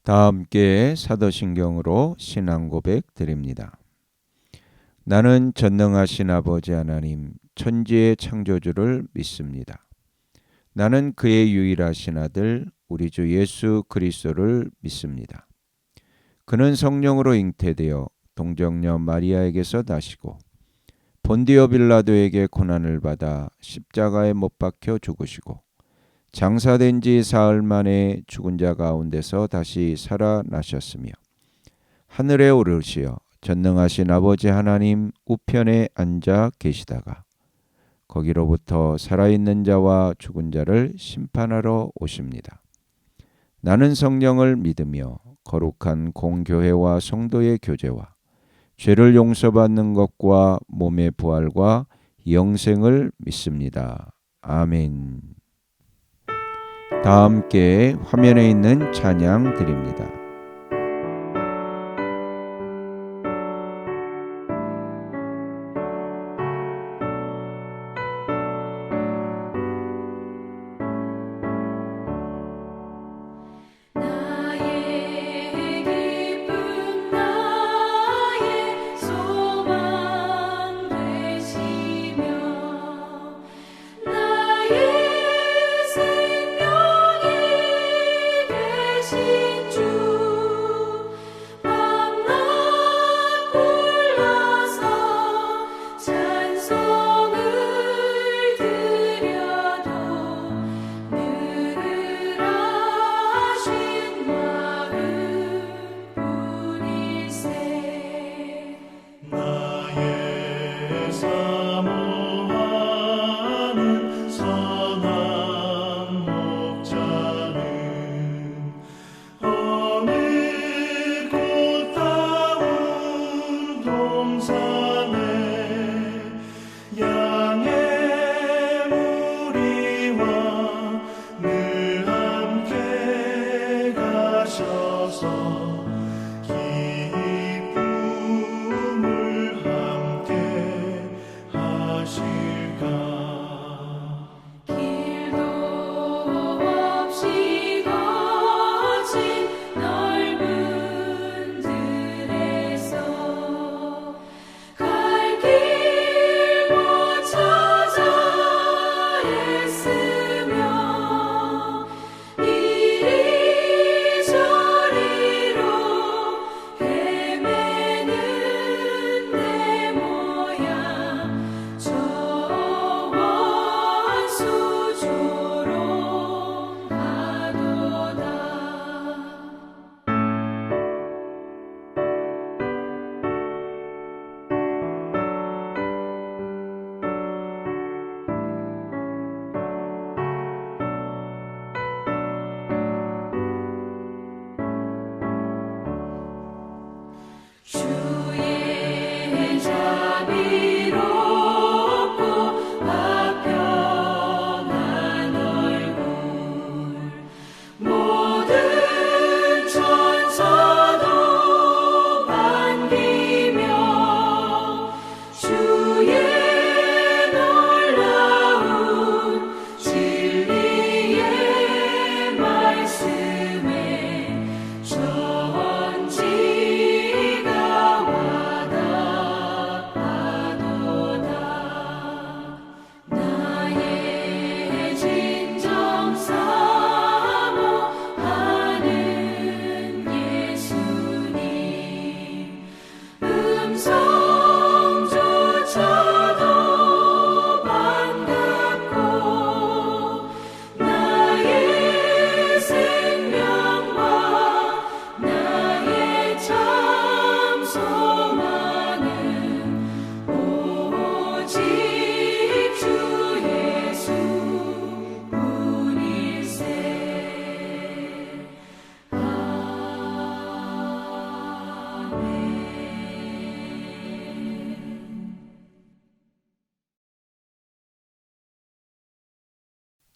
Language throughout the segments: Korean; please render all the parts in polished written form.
다 함께 사도신경으로 신앙 고백 드립니다. 나는 전능하신 아버지 하나님 천지의 창조주를 믿습니다. 나는 그의 유일하신 아들 우리 주 예수 그리스도를 믿습니다. 그는 성령으로 잉태되어 동정녀 마리아에게서 나시고 본디오 빌라도에게 고난을 받아 십자가에 못 박혀 죽으시고 장사된 지 사흘 만에 죽은 자 가운데서 다시 살아나셨으며 하늘에 오르시어 전능하신 아버지 하나님 우편에 앉아 계시다가 거기로부터 살아있는 자와 죽은 자를 심판하러 오십니다. 나는 성령을 믿으며 거룩한 공교회와 성도의 교제와 죄를 용서받는 것과 몸의 부활과 영생을 믿습니다. 아멘. 다 함께 화면에 있는 찬양 드립니다.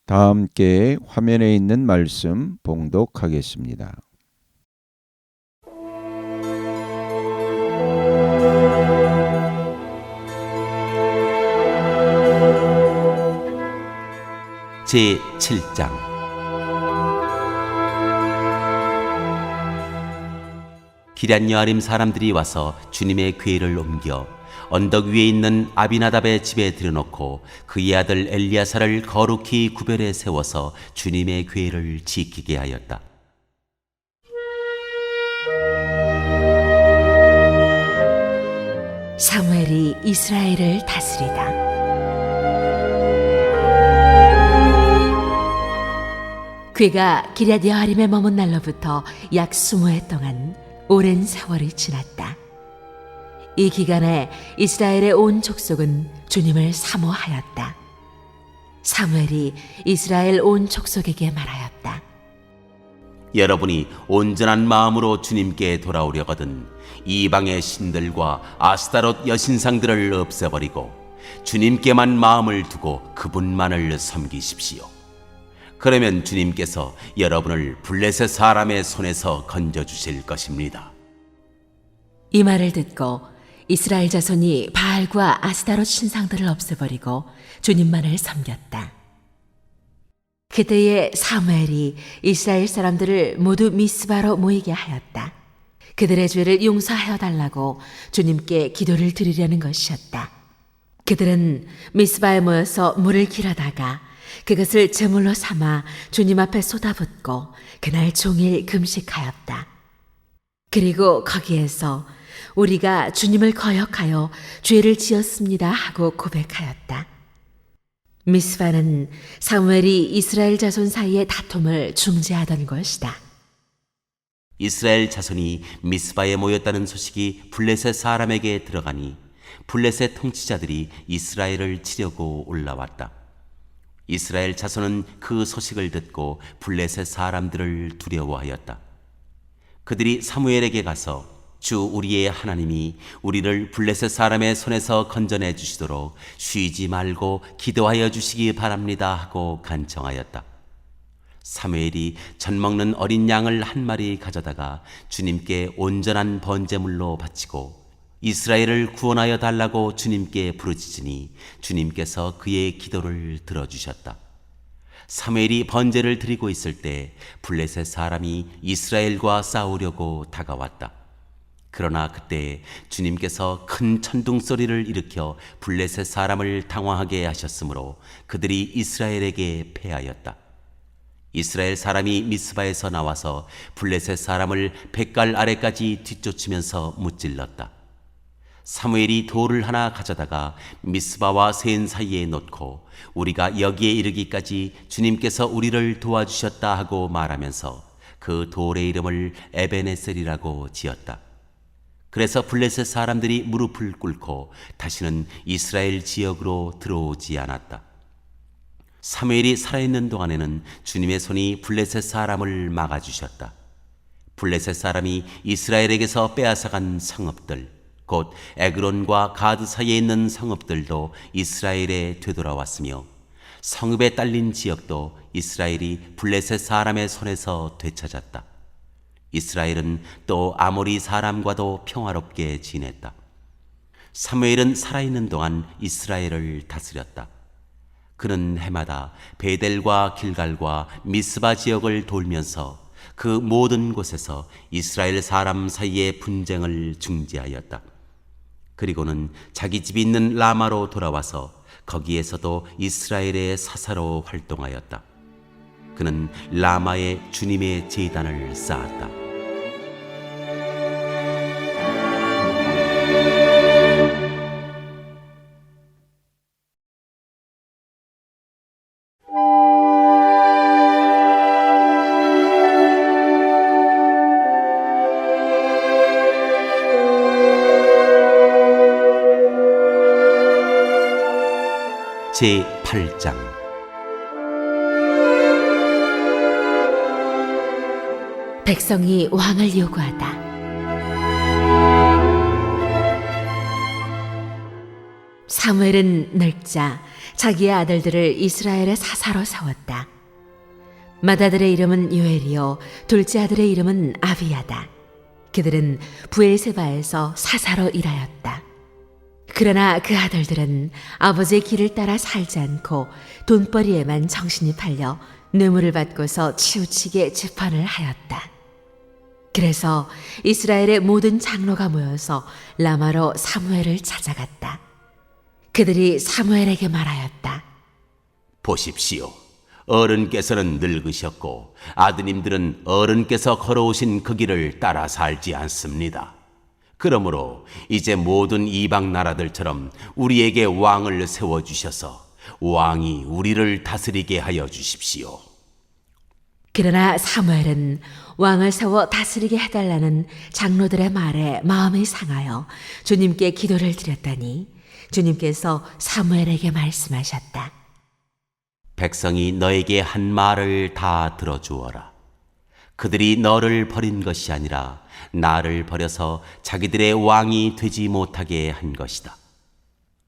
다 함께 화면에 있는 말씀 봉독하겠습니다. 제7장 기럇 여아림 사람들이 와서 주님의 궤를 옮겨 언덕 위에 있는 아비나답의 집에 들여놓고 그의 아들 엘리야사를 거룩히 구별해 세워서 주님의 궤를 지키게 하였다. 사무엘이 이스라엘을 다스리다. 그가 기럇 여아림에 머문 날로부터 약 20해 동안 오랜 세월이 지났다. 이 기간에 이스라엘의 온 족속은 주님을 사모하였다. 사무엘이 이스라엘 온 족속에게 말하였다. 여러분이 온전한 마음으로 주님께 돌아오려거든 이방의 신들과 아스타롯 여신상들을 없애버리고 주님께만 마음을 두고 그분만을 섬기십시오. 그러면 주님께서 여러분을 블레셋 사람의 손에서 건져주실 것입니다. 이 말을 듣고 이스라엘 자손이 바알과 아스타롯 신상들을 없애버리고 주님만을 섬겼다. 그때에 사무엘이 이스라엘 사람들을 모두 미스바로 모이게 하였다. 그들의 죄를 용서하여 달라고 주님께 기도를 드리려는 것이었다. 그들은 미스바에 모여서 물을 길어다가 그것을 제물로 삼아 주님 앞에 쏟아붓고 그날 종일 금식하였다. 그리고 거기에서 우리가 주님을 거역하여 죄를 지었습니다 하고 고백하였다. 미스바는 사무엘이 이스라엘 자손 사이의 다툼을 중재하던 것이다. 이스라엘 자손이 미스바에 모였다는 소식이 블레셋 사람에게 들어가니 블레셋 통치자들이 이스라엘을 치려고 올라왔다. 이스라엘 자손은 그 소식을 듣고 블레셋 사람들을 두려워하였다. 그들이 사무엘에게 가서 주 우리의 하나님이 우리를 블레셋 사람의 손에서 건져내 주시도록 쉬지 말고 기도하여 주시기 바랍니다 하고 간청하였다. 사무엘이 젖먹는 어린 양을 한 마리 가져다가 주님께 온전한 번제물로 바치고 이스라엘을 구원하여 달라고 주님께 부르짖으니 주님께서 그의 기도를 들어주셨다. 사무엘이 번제를 드리고 있을 때 블레셋 사람이 이스라엘과 싸우려고 다가왔다. 그러나 그때 주님께서 큰 천둥 소리를 일으켜 블레셋 사람을 당황하게 하셨으므로 그들이 이스라엘에게 패하였다. 이스라엘 사람이 미스바에서 나와서 블레셋 사람을 뱃갈 아래까지 뒤쫓으면서 무찔렀다. 사무엘이 돌을 하나 가져다가 미스바와 센 사이에 놓고 우리가 여기에 이르기까지 주님께서 우리를 도와주셨다 하고 말하면서 그 돌의 이름을 에베네셀이라고 지었다. 그래서 블레셋 사람들이 무릎을 꿇고 다시는 이스라엘 지역으로 들어오지 않았다. 사무엘이 살아있는 동안에는 주님의 손이 블레셋 사람을 막아주셨다. 블레셋 사람이 이스라엘에게서 빼앗아간 성읍들, 곧 에그론과 가드 사이에 있는 성읍들도 이스라엘에 되돌아왔으며 성읍에 딸린 지역도 이스라엘이 블레셋 사람의 손에서 되찾았다. 이스라엘은 또 아모리 사람과도 평화롭게 지냈다. 사무엘은 살아있는 동안 이스라엘을 다스렸다. 그는 해마다 베델과 길갈과 미스바 지역을 돌면서 그 모든 곳에서 이스라엘 사람 사이의 분쟁을 중지하였다. 그리고는 자기 집이 있는 라마로 돌아와서 거기에서도 이스라엘의 사사로 활동하였다. 그는 라마에 주님의 제단을 쌓았다. 제8장 백성이 왕을 요구하다. 사무엘은 늙자 자기의 아들들을 이스라엘의 사사로 세웠다. 맏아들의 이름은 요엘이요 둘째 아들의 이름은 아비야다. 그들은 브엘세바에서 사사로 일하였다. 그러나 그 아들들은 아버지의 길을 따라 살지 않고 돈벌이에만 정신이 팔려 뇌물을 받고서 치우치게 재판을 하였다. 그래서 이스라엘의 모든 장로가 모여서 라마로 사무엘을 찾아갔다. 그들이 사무엘에게 말하였다. 보십시오. 어른께서는 늙으셨고 아드님들은 어른께서 걸어오신 그 길을 따라 살지 않습니다. 그러므로 이제 모든 이방 나라들처럼 우리에게 왕을 세워주셔서 왕이 우리를 다스리게 하여 주십시오. 그러나 사무엘은 왕을 세워 다스리게 해달라는 장로들의 말에 마음이 상하여 주님께 기도를 드렸더니 주님께서 사무엘에게 말씀하셨다. 백성이 너에게 한 말을 다 들어주어라. 그들이 너를 버린 것이 아니라 나를 버려서 자기들의 왕이 되지 못하게 한 것이다.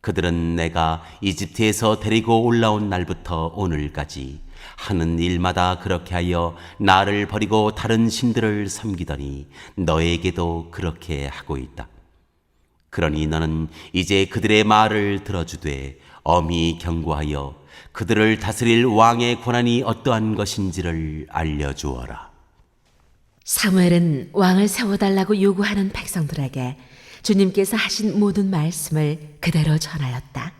그들은 내가 이집트에서 데리고 올라온 날부터 오늘까지 하는 일마다 그렇게 하여 나를 버리고 다른 신들을 섬기더니 너에게도 그렇게 하고 있다. 그러니 너는 이제 그들의 말을 들어주되 엄히 경고하여 그들을 다스릴 왕의 권한이 어떠한 것인지를 알려주어라. 사무엘은 왕을 세워달라고 요구하는 백성들에게 주님께서 하신 모든 말씀을 그대로 전하였다.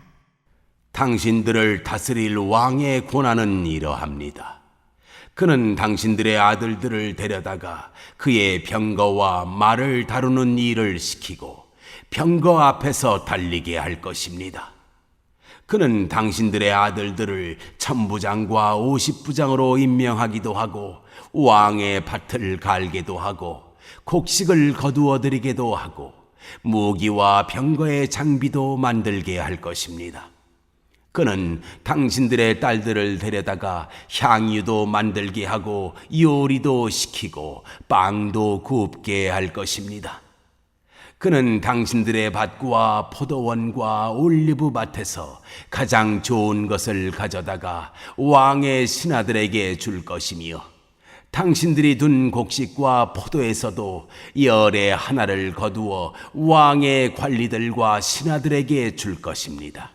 당신들을 다스릴 왕의 권한은 이러합니다. 그는 당신들의 아들들을 데려다가 그의 병거와 말을 다루는 일을 시키고 병거 앞에서 달리게 할 것입니다. 그는 당신들의 아들들을 천부장과 50부장으로 임명하기도 하고 왕의 밭을 갈게도 하고 곡식을 거두어 드리게도 하고 무기와 병거의 장비도 만들게 할 것입니다. 그는 당신들의 딸들을 데려다가 향유도 만들게 하고 요리도 시키고 빵도 굽게 할 것입니다. 그는 당신들의 밭과 포도원과 올리브 밭에서 가장 좋은 것을 가져다가 왕의 신하들에게 줄 것이며 당신들이 둔 곡식과 포도에서도 열의 하나를 거두어 왕의 관리들과 신하들에게 줄 것입니다.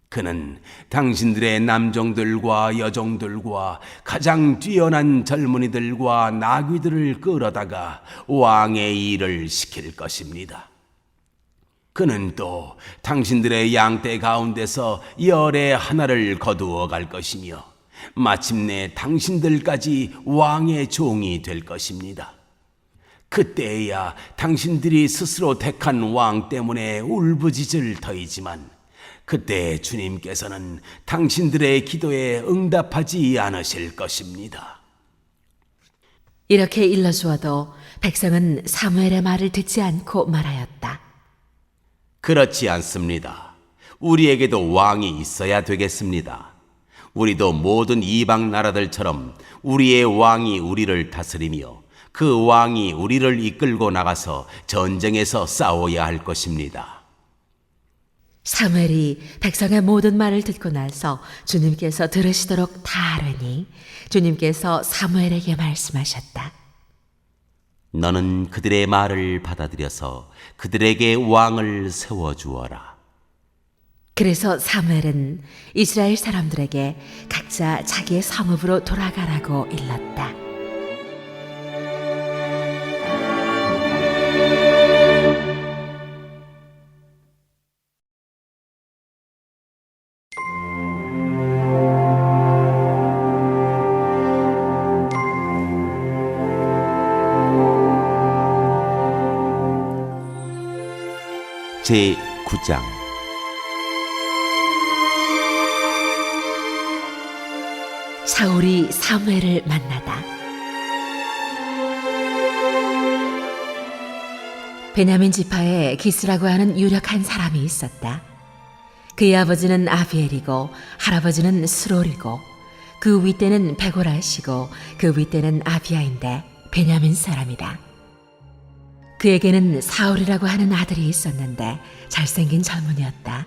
그는 당신들의 남종들과 여종들과 가장 뛰어난 젊은이들과 나귀들을 끌어다가 왕의 일을 시킬 것입니다. 그는 또 당신들의 양떼 가운데서 열의 하나를 거두어 갈 것이며 마침내 당신들까지 왕의 종이 될 것입니다. 그때야 당신들이 스스로 택한 왕 때문에 울부짖을 터이지만 그때 주님께서는 당신들의 기도에 응답하지 않으실 것입니다. 이렇게 일러주어도 백성은 사무엘의 말을 듣지 않고 말하였다. 그렇지 않습니다. 우리에게도 왕이 있어야 되겠습니다. 우리도 모든 이방 나라들처럼 우리의 왕이 우리를 다스리며 그 왕이 우리를 이끌고 나가서 전쟁에서 싸워야 할 것입니다. 사무엘이 백성의 모든 말을 듣고 나서 주님께서 들으시도록 다 하려니 주님께서 사무엘에게 말씀하셨다. 너는 그들의 말을 받아들여서 그들에게 왕을 세워주어라. 그래서 사무엘은 이스라엘 사람들에게 각자 자기의 성읍으로 돌아가라고 일렀다. 제9장 사울이 사무엘을 만나다. 베냐민 지파에 기스라고 하는 유력한 사람이 있었다. 그의 아버지는 아비엘이고 할아버지는 스롤이고 그 윗대는 베고라시고 그 윗대는 아비야인데 베냐민 사람이다. 그에게는 사울이라고 하는 아들이 있었는데 잘생긴 젊은이였다.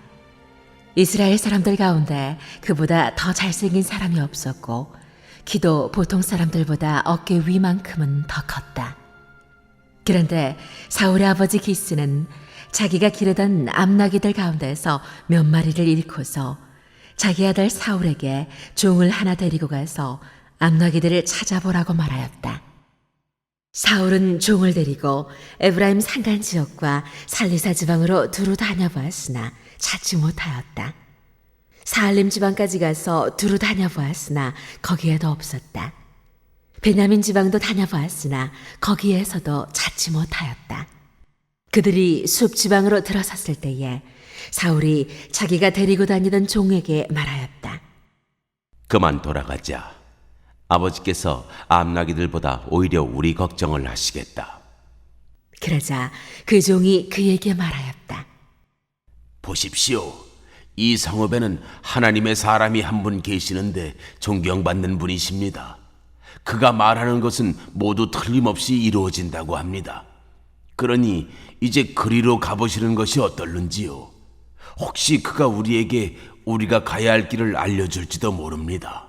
이스라엘 사람들 가운데 그보다 더 잘생긴 사람이 없었고 키도 보통 사람들보다 어깨 위만큼은 더 컸다. 그런데 사울의 아버지 기스는 자기가 기르던 암나귀들 가운데서 몇 마리를 잃고서 자기 아들 사울에게 종을 하나 데리고 가서 암나귀들을 찾아보라고 말하였다. 사울은 종을 데리고 에브라임 산간 지역과 살리사 지방으로 두루 다녀보았으나 찾지 못하였다. 사알림 지방까지 가서 두루 다녀보았으나 거기에도 없었다. 베냐민 지방도 다녀보았으나 거기에서도 찾지 못하였다. 그들이 숲 지방으로 들어섰을 때에 사울이 자기가 데리고 다니던 종에게 말하였다. 그만 돌아가자. 아버지께서 암나기들보다 오히려 우리 걱정을 하시겠다. 그러자 그 종이 그에게 말하였다. 보십시오. 이 성읍에는 하나님의 사람이 한 분 계시는데 존경받는 분이십니다. 그가 말하는 것은 모두 틀림없이 이루어진다고 합니다. 그러니 이제 그리로 가보시는 것이 어떨는지요? 혹시 그가 우리에게 우리가 가야 할 길을 알려줄지도 모릅니다.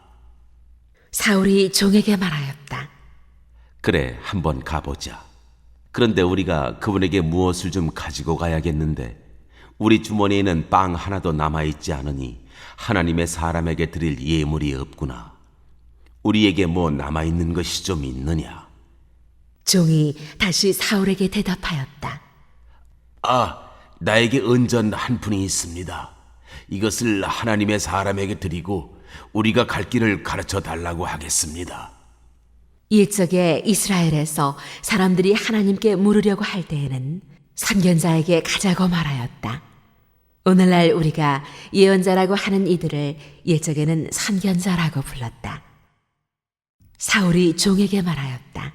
사울이 종에게 말하였다. 그래, 한번 가보자. 그런데 우리가 그분에게 무엇을 좀 가지고 가야겠는데 우리 주머니에는 빵 하나도 남아있지 않으니 하나님의 사람에게 드릴 예물이 없구나. 우리에게 뭐 남아있는 것이 좀 있느냐? 종이 다시 사울에게 대답하였다. 나에게 은전 한 푼이 있습니다. 이것을 하나님의 사람에게 드리고 우리가 갈 길을 가르쳐 달라고 하겠습니다. 옛적에 이스라엘에서 사람들이 하나님께 물으려고 할 때에는 선견자에게 가자고 말하였다. 오늘날 우리가 예언자라고 하는 이들을 옛적에는 선견자라고 불렀다. 사울이 종에게 말하였다.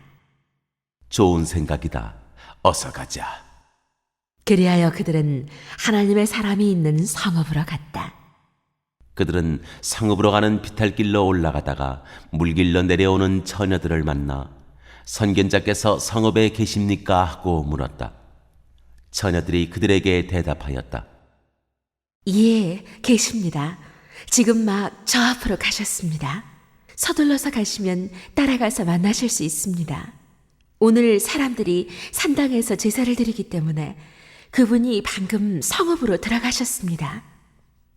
좋은 생각이다. 어서 가자. 그리하여 그들은 하나님의 사람이 있는 성읍으로 갔다. 그들은 성읍으로 가는 비탈길로 올라가다가 물길로 내려오는 처녀들을 만나 선견자께서 성읍에 계십니까? 하고 물었다. 처녀들이 그들에게 대답하였다. 예, 계십니다. 지금 막 저 앞으로 가셨습니다. 서둘러서 가시면 따라가서 만나실 수 있습니다. 오늘 사람들이 산당에서 제사를 드리기 때문에 그분이 방금 성읍으로 들어가셨습니다.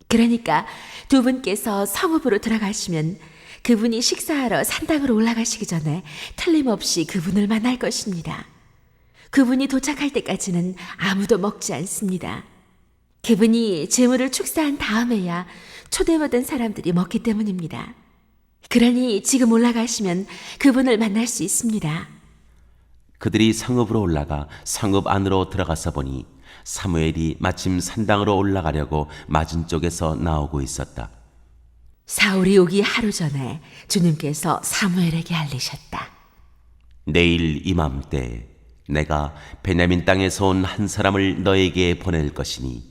그러니까 두 분께서 성읍으로 들어가시면 그분이 식사하러 산당으로 올라가시기 전에 틀림없이 그분을 만날 것입니다. 그분이 도착할 때까지는 아무도 먹지 않습니다. 그분이 제물을 축사한 다음에야 초대받은 사람들이 먹기 때문입니다. 그러니 지금 올라가시면 그분을 만날 수 있습니다. 그들이 성읍으로 올라가 성읍 안으로 들어가서 보니 사무엘이 마침 산당으로 올라가려고 맞은 쪽에서 나오고 있었다. 사울이 오기 하루 전에 주님께서 사무엘에게 알리셨다. 내일 이맘때 내가 베냐민 땅에서 온 한 사람을 너에게 보낼 것이니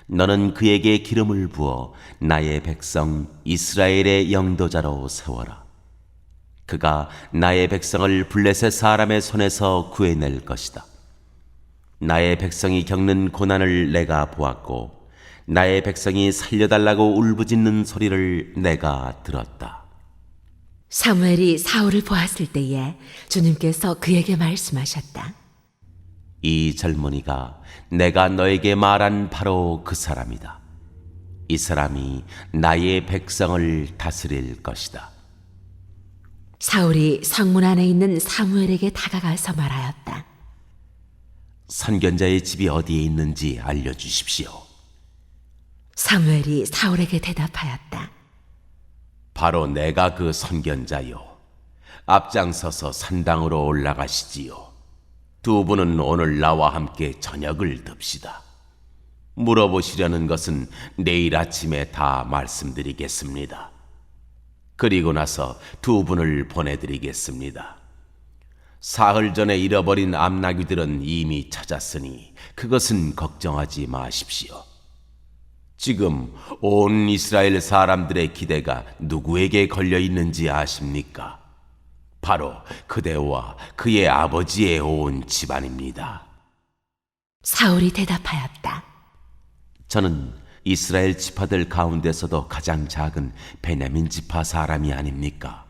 너는 그에게 기름을 부어 나의 백성 이스라엘의 영도자로 세워라. 그가 나의 백성을 블레셋 사람의 손에서 구해낼 것이다. 나의 백성이 겪는 고난을 내가 보았고 나의 백성이 살려달라고 울부짖는 소리를 내가 들었다. 사무엘이 사울을 보았을 때에 주님께서 그에게 말씀하셨다. 이 젊은이가 내가 너에게 말한 바로 그 사람이다. 이 사람이 나의 백성을 다스릴 것이다. 사울이 성문 안에 있는 사무엘에게 다가가서 말하였다. 선견자의 집이 어디에 있는지 알려주십시오. 사무엘이 사울에게 대답하였다. 바로 내가 그 선견자요. 앞장서서 산당으로 올라가시지요. 두 분은 오늘 나와 함께 저녁을 듭시다. 물어보시려는 것은 내일 아침에 다 말씀드리겠습니다. 그리고 나서 두 분을 보내드리겠습니다. 사흘 전에 잃어버린 암나귀들은 이미 찾았으니 그것은 걱정하지 마십시오. 지금 온 이스라엘 사람들의 기대가 누구에게 걸려 있는지 아십니까? 바로 그대와 그의 아버지의 온 집안입니다. 사울이 대답하였다. 저는 이스라엘 지파들 가운데서도 가장 작은 베냐민 지파 사람이 아닙니까?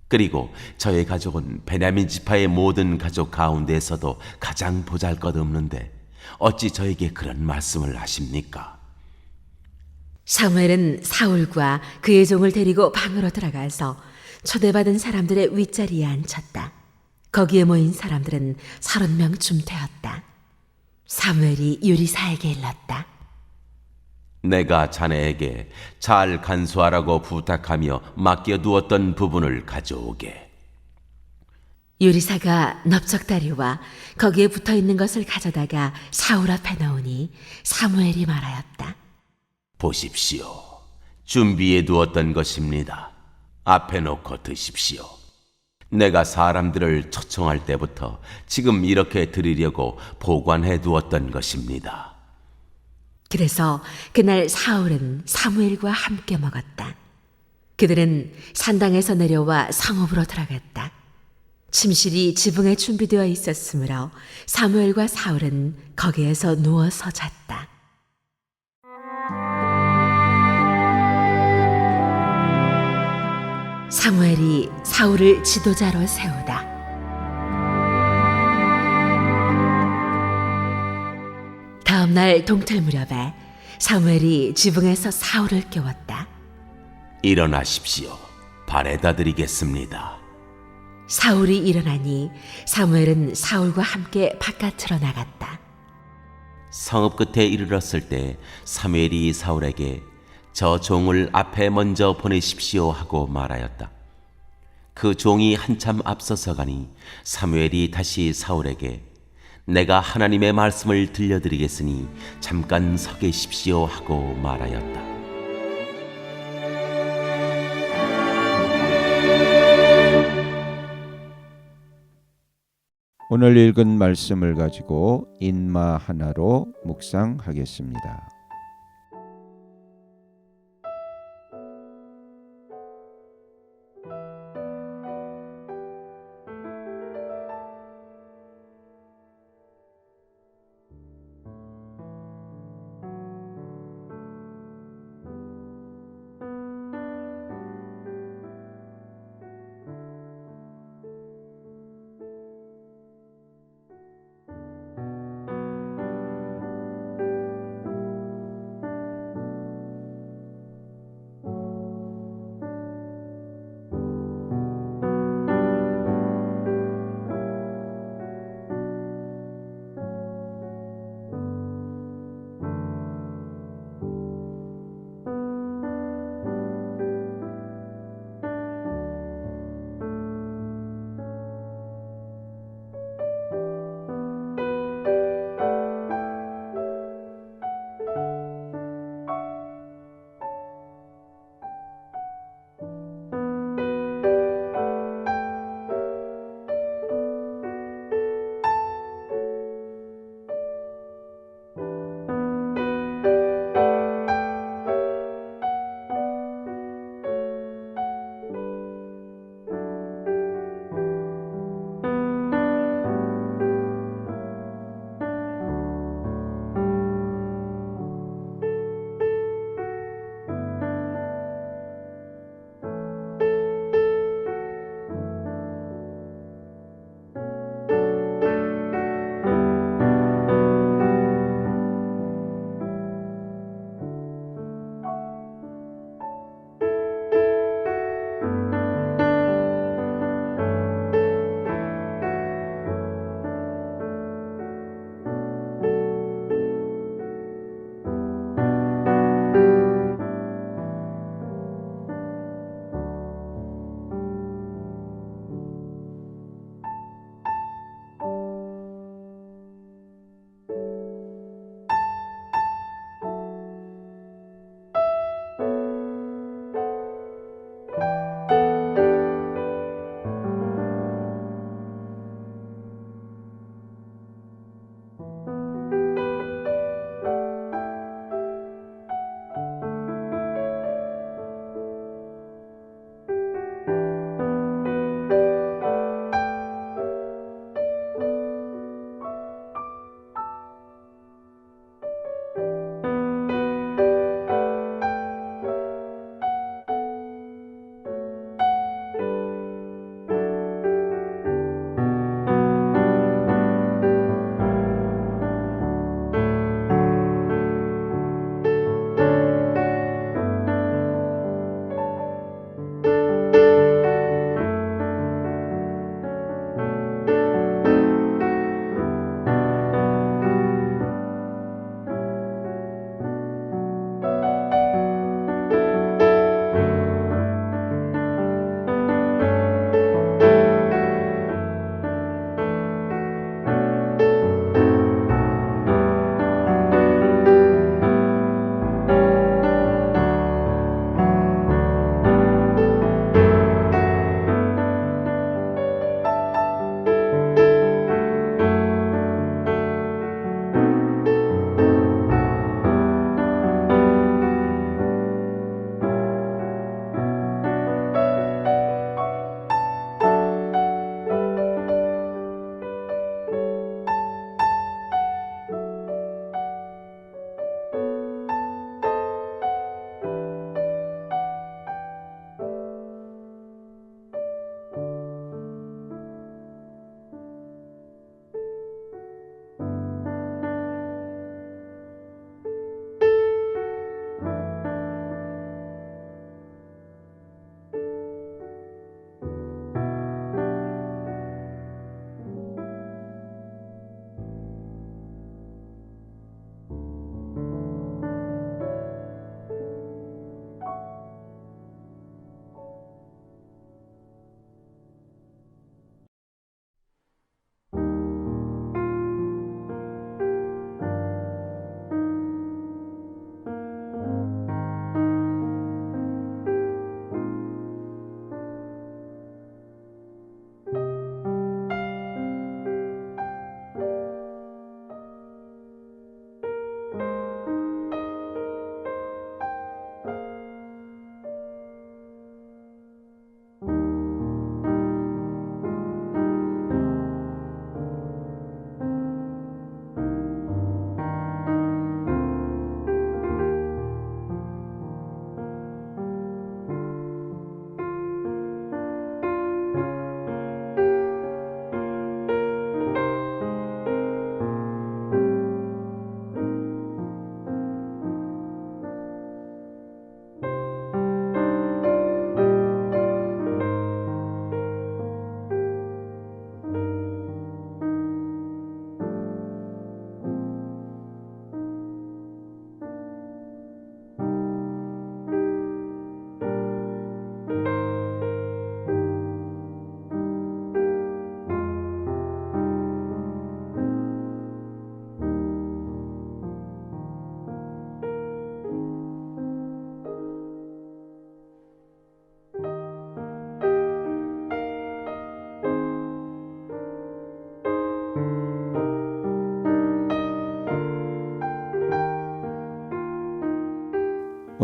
그리고 저의 가족은 베냐민 지파의 모든 가족 가운데서도 가장 보잘것없는데 어찌 저에게 그런 말씀을 하십니까? 사무엘은 사울과 그의 종을 데리고 방으로 들어가서 초대받은 사람들의 윗자리에 앉혔다. 거기에 모인 사람들은 30명쯤 되었다. 사무엘이 요리사에게 일렀다. 내가 자네에게 잘 간수하라고 부탁하며 맡겨두었던 부분을 가져오게. 요리사가 넓적다리와 거기에 붙어있는 것을 가져다가 사울 앞에 넣으니 사무엘이 말하였다. 보십시오. 준비해 두었던 것입니다. 앞에 놓고 드십시오. 내가 사람들을 초청할 때부터 지금 이렇게 드리려고 보관해 두었던 것입니다. 그래서 그날 사울은 사무엘과 함께 먹었다. 그들은 산당에서 내려와 성읍으로 들어갔다. 침실이 지붕에 준비되어 있었으므로 사무엘과 사울은 거기에서 누워서 잤다. 사무엘이 사울을 지도자로 세우다. 다음 날 동틀 무렵에 사무엘이 지붕에서 사울을 깨웠다. 일어나십시오. 발에다 드리겠습니다. 사울이 일어나니 사무엘은 사울과 함께 바깥으로 나갔다. 성읍 끝에 이르렀을 때 사무엘이 사울에게 저 종을 앞에 먼저 보내십시오 하고 말하였다. 그 종이 한참 앞서서 가니 사무엘이 다시 사울에게 내가 하나님의 말씀을 들려드리겠으니 잠깐 서 계십시오 하고 말하였다. 오늘 읽은 말씀을 가지고 인마 하나로 묵상하겠습니다.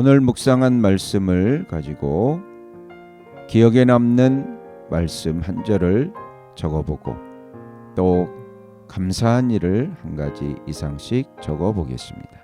오늘 묵상한 말씀을 가지고 기억에 남는 말씀 한 절을 적어보고 또 감사한 일을 한 가지 이상씩 적어보겠습니다.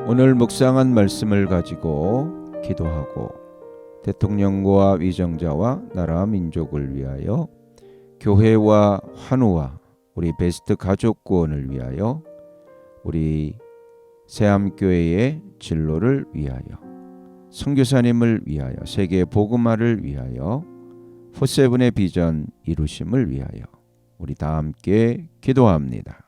오늘 묵상한 말씀을 가지고 기도하고 대통령과 위정자와 나라 민족을 위하여 교회와 환우와 우리 베스트 가족 구원을 위하여 우리 새암교회의 진로를 위하여 선교사님을 위하여 세계 복음화를 위하여 포세븐의 비전 이루심을 위하여 우리 다 함께 기도합니다.